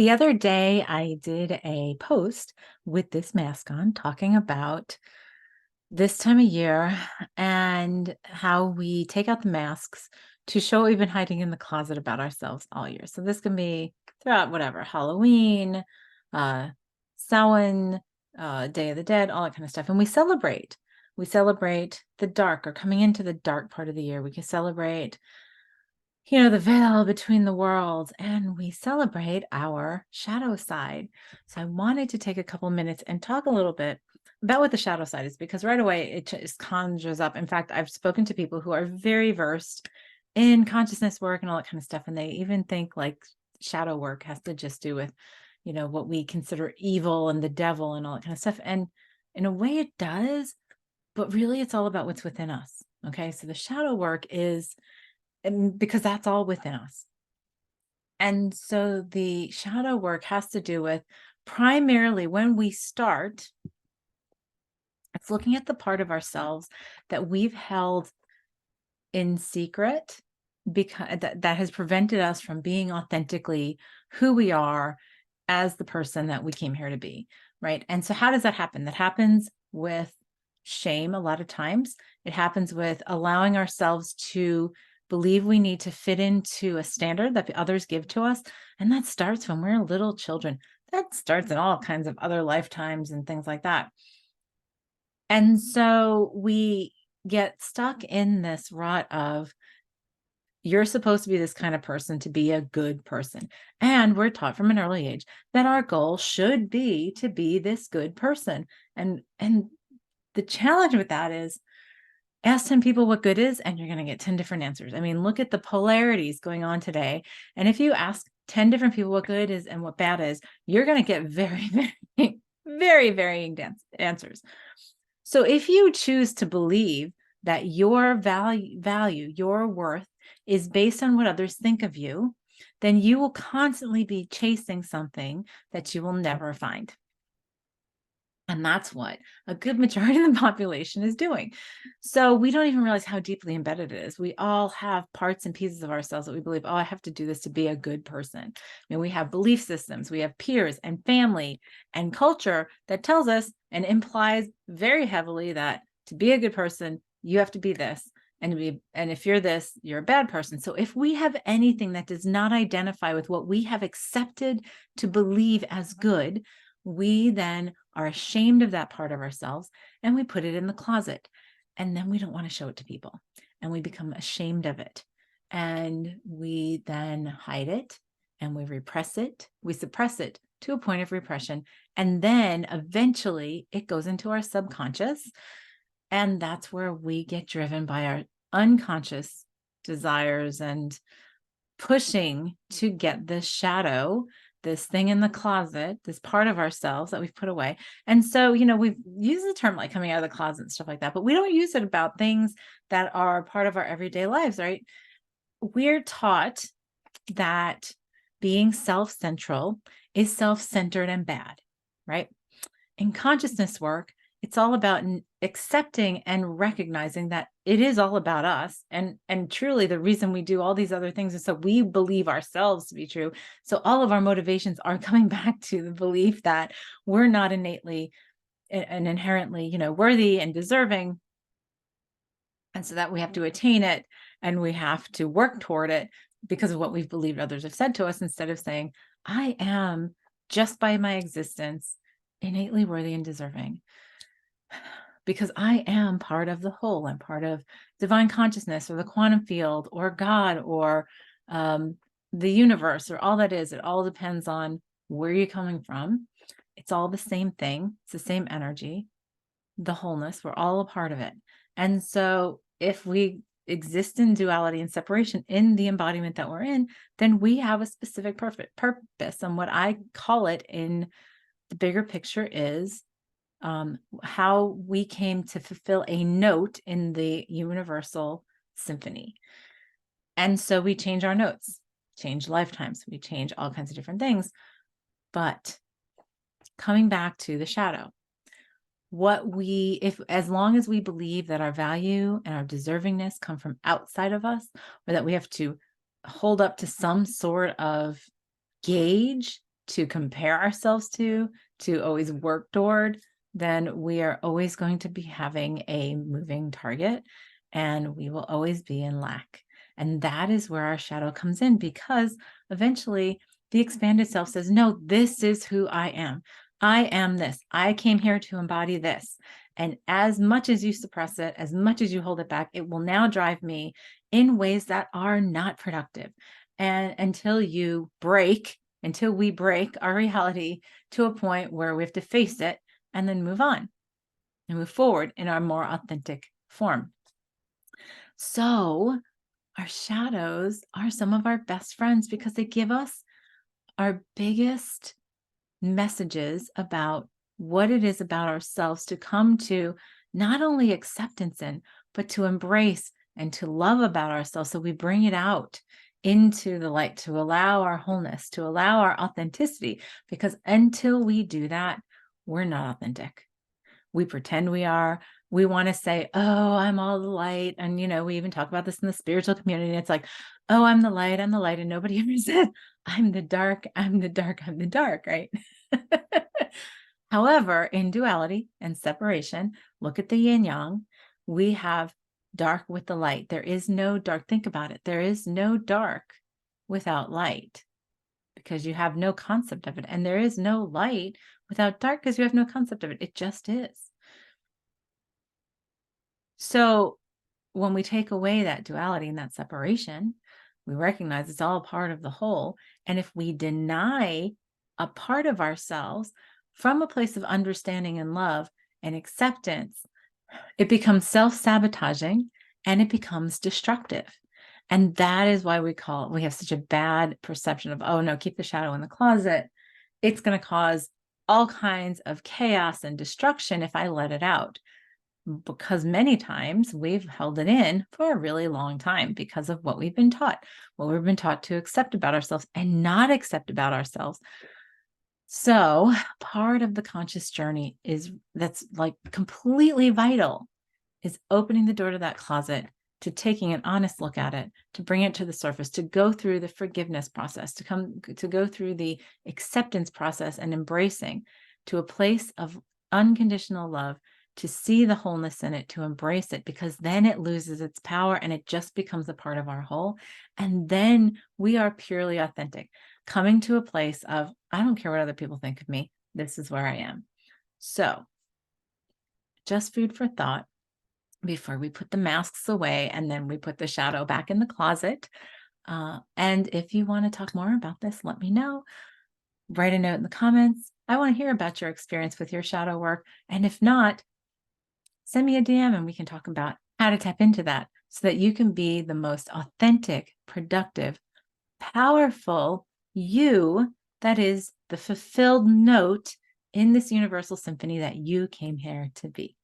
The other day, I did a post with this mask on talking about this time of year and how we take out the masks to show what we've been hiding in the closet about ourselves all year. So this can be throughout whatever Halloween, uh, Samhain, Day of the Dead, all that kind of stuff. And we celebrate. We celebrate the dark or coming into the dark part of the year. We can celebrate the veil between the worlds, and we celebrate our shadow side. So I wanted to take a couple minutes and talk a little bit about what the shadow side is, because right away it just conjures up. In fact, I've spoken to people who are very versed in consciousness work and all that kind of stuff, and they even think like shadow work has to just do with, what we consider evil and the devil and all that kind of stuff. And in a way it does, but really it's all about what's within us. Okay. So the shadow work is because that's all within us. And so the shadow work has to do with primarily when we start, it's looking at the part of ourselves that we've held in secret because that has prevented us from being authentically who we are as the person that we came here to be, right? And so how does that happen? That happens with shame a lot of times. It happens with allowing ourselves to believe we need to fit into a standard that the others give to us. And that starts when we're little children. That starts in all kinds of other lifetimes and things like that. And so we get stuck in this rut of, you're supposed to be this kind of person to be a good person. And we're taught from an early age that our goal should be to be this good person. And the challenge with that is, ask 10 people what good is, and you're going to get 10 different answers. I mean, look at the polarities going on today. And if you ask 10 different people what good is and what bad is, you're going to get very, very, very varying answers. So if you choose to believe that your value, your worth is based on what others think of you, then you will constantly be chasing something that you will never find. And that's what a good majority of the population is doing. So we don't even realize how deeply embedded it is. We all have parts and pieces of ourselves that we believe, oh, I have to do this to be a good person. I mean, we have belief systems, we have peers and family and culture that tells us and implies very heavily that to be a good person, you have to be this. And if you're this, you're a bad person. So if we have anything that does not identify with what we have accepted to believe as good, we then are ashamed of that part of ourselves and we put it in the closet. And then we don't want to show it to people and we become ashamed of it. And we then hide it and we repress it. We suppress it to a point of repression. And then eventually it goes into our subconscious. And that's where we get driven by our unconscious desires and pushing to get this shadow, this thing in the closet, this part of ourselves that we've put away. And so, we've used the term like coming out of the closet and stuff like that, but we don't use it about things that are part of our everyday lives, right? We're taught that being self-central is self-centered and bad, right? In consciousness work, it's all about accepting and recognizing that it is all about us. And truly the reason we do all these other things is so we believe ourselves to be true. So all of our motivations are coming back to the belief that we're not innately and inherently, worthy and deserving. And so that we have to attain it and we have to work toward it because of what we've believed others have said to us, instead of saying, I am just by my existence innately worthy and deserving, because I am part of the whole. I'm part of divine consciousness or the quantum field or God or the universe or all that is. It all depends on where you're coming from. It's all the same thing. It's the same energy, the wholeness. We're all a part of it. And so if we exist in duality and separation in the embodiment that we're in, then we have a specific perfect purpose. And what I call it in the bigger picture is how we came to fulfill a note in the universal symphony. And so we change our notes, change lifetimes, we change all kinds of different things. But coming back to the shadow, as long as we believe that our value and our deservingness come from outside of us, or that we have to hold up to some sort of gauge to compare ourselves to always work toward, then we are always going to be having a moving target and we will always be in lack. And that is where our shadow comes in, because eventually the expanded self says, no, this is who I am. I am this. I came here to embody this. And as much as you suppress it, as much as you hold it back, it will now drive me in ways that are not productive. And until we break our reality to a point where we have to face it and then move on and move forward in our more authentic form. So our shadows are some of our best friends because they give us our biggest messages about what it is about ourselves to come to not only acceptance in, but to embrace and to love about ourselves. So we bring it out into the light to allow our wholeness, to allow our authenticity, because until we do that, we're not authentic. We pretend we are. We want to say, oh, I'm all the light. And, we even talk about this in the spiritual community. It's like, oh, I'm the light. I'm the light. And nobody ever said, I'm the dark. I'm the dark. I'm the dark. Right. However, in duality and separation, look at the yin yang, we have dark with the light. There is no dark. Think about it. There is no dark without light, because you have no concept of it. And there is no light without dark because you have no concept of it. It just is. So when we take away that duality and that separation, we recognize it's all part of the whole. And if we deny a part of ourselves from a place of understanding and love and acceptance, it becomes self-sabotaging and it becomes destructive. And that is why we have such a bad perception of, oh no, keep the shadow in the closet. It's going to cause all kinds of chaos and destruction if I let it out. Because many times we've held it in for a really long time because of what we've been taught, to accept about ourselves and not accept about ourselves. So part of the conscious journey that's like completely vital is opening the door to that closet, to taking an honest look at it, to bring it to the surface, to go through the forgiveness process, to go through the acceptance process and embracing to a place of unconditional love, to see the wholeness in it, to embrace it, because then it loses its power and it just becomes a part of our whole. And then we are purely authentic, coming to a place of, I don't care what other people think of me. This is where I am. So just food for thought before we put the masks away and then we put the shadow back in the closet. And if you want to talk more about this, let me know. Write a note in the comments. I want to hear about your experience with your shadow work. And if not, send me a DM and we can talk about how to tap into that so that you can be the most authentic, productive, powerful you that is the fulfilled note in this universal symphony that you came here to be.